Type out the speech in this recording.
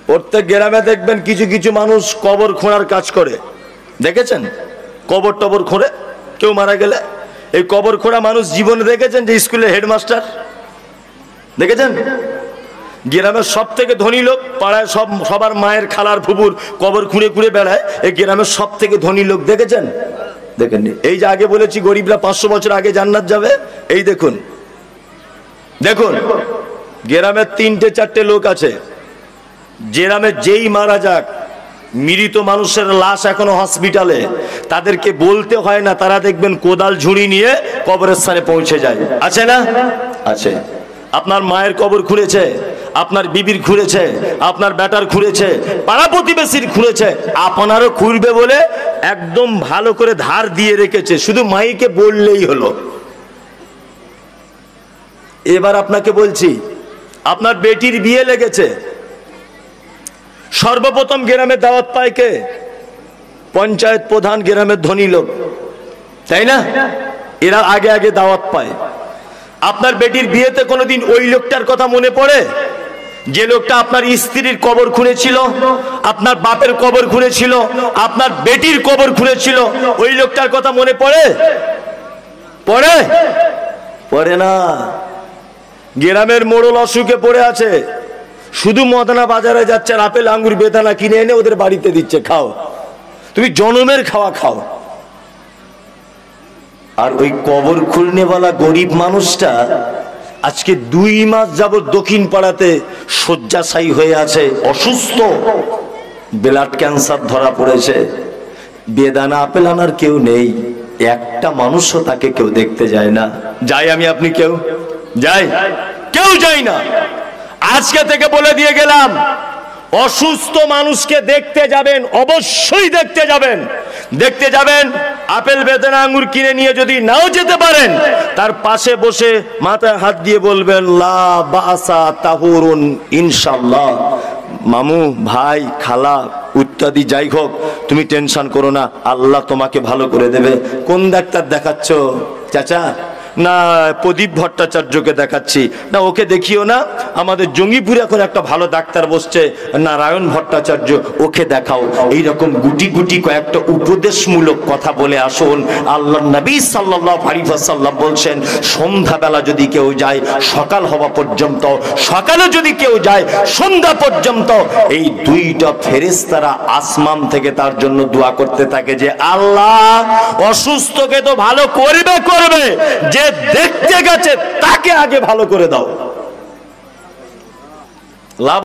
প্রত্যেক গ্রামে দেখবেন কিছু কিছু মানুষ কবর খোঁড়ার কাজ করে, দেখেছেন? কবর টবর খোঁড়ে, কেউ মারা গেলে এই কবর খোঁড়া মানুষ জীবনে দেখেছেন? যে স্কুলের হেডমাস্টার দেখেছেন? গ্রামের সব থেকে ধনী লোক, পাড়ায় সবার মায়ের খালার ফুপুর কবর খুঁড়ে খুঁড়ে বেড়ায়, এই গ্রামের সব থেকে ধনী লোক দেখেছেন? দেখেননি? এই যে আগে বলেছি গরিবরা 500 বছর আগে জান্নাত যাবে, এই দেখুন দেখুন গ্রামের 3-4টে লোক আছে, গ্রামে যেই মারা যাক, মৃত মানুষের লাশ এখনো হসপিটালে, তাদেরকে বলতে হয় না, তারা দেখবেন কোদাল ঝুড়ি নিয়ে কবরের স্থানে পৌঁছে যায়। আছে না? আছে। আপনার মায়ের কবর খুঁড়েছে, আপনার বিবির খুঁড়েছে, আপনার বেটার খুঁড়েছে, পাড়া প্রতিবেশীর খুঁড়েছে, আপনারও খুঁড়বে বলে একদম ভালো করে ধার দিয়ে রেখেছে, শুধু মাইকে বললেই হলো। এবার আপনাকে বলছি, আপনার বেটির বিয়ে লেগেছে, সর্বপ্রথম গ্রামে দাওয়াত পায় কে? পঞ্চায়েত প্রধান, গ্রামের ধনী লোক, তাই না? এরা আগে আগে দাওয়াত পায়। আপনার বেটির বিয়েতে কোনোদিন ওই লোকটার কথা মনে পড়ে যে লোকটা আপনার স্ত্রীর কবর খুঁড়েছিল, আপনার বাপের কবর খুঁড়েছিল, আপনার বেটির কবর খুঁড়েছিল? ওই লোকটার কথা মনে পড়ে? পড়ে? পড়ে না। গ্রামের মোড়ল অসুখে পড়ে আছে, শুধু মদনা বাজারে যাচ্ছে, আপেল আঙ্গুর বেদানা কিনে এনে ওদের বাড়িতে দিচ্ছে, খাও, তুমি জনমের খাওয়া খাও। আর ওই কবর খুঁড়নেওয়ালা গরিব মানুষটা আজকে 2 মাস যাবত দক্ষিণ পাড়াতে শয্যাশায়ী হয়ে আছে, অসুস্থ, ব্লাড ক্যান্সার ধরা পড়েছে, বেদানা আপেল আনার কেউ নেই, একটা মানুষও তাকে কেউ দেখতে যায় না। যাই আমি আপনি কেউ যাই? কেউ যাই না। আজকে থেকে বলে দিয়ে গেলাম, অসুস্থ মানুষকে দেখতে যাবেন, অবশ্যই দেখতে যাবেন। দেখতে যাবেন, আপেল বেদানা আঙ্গুর কিনে নিয়ে যদি নাও যেতে পারেন, তার পাশে বসে মাথায় হাত দিয়ে বলবেন লা বাসা তাহুরুন ইনশাআল্লাহ, মামু, ভাই, খালা ইত্যাদি যাই হোক, তুমি টেনশন করো না, আল্লাহ তোমাকে ভালো করে দেবে। কোন ডাক্তার দেখাচ্ছ চাচা? না প্রদীপ ভট্টাচার্যকে দেখাচ্ছি। না ওকে দেখিও না, আমাদের জঙ্গিপুরে এখন একটা ভালো ডাক্তার বসছে নারায়ণ ভট্টাচার্য, ওকে দেখাও। এইরকম গুটি গুটি কয়েকটা উপদেশমূলক কথা বলে আসুন। আল্লাহর নবী সাল্লাল্লাহু আলাইহি ওয়াসাল্লাম বলছেন, সন্ধ্যাবেলা যদি কেউ যায় সকাল হওয়া পর্যন্ত, সকালে যদি কেউ যায় সন্ধ্যা পর্যন্ত, এই 2টা ফেরেশতারা আসমান থেকে তার জন্য দোয়া করতে থাকে যে আল্লাহ অসুস্থকে তো ভালো করবে করবে, যে দেখতে গেছে তাকে আগে ভালো করে দাও। লাভ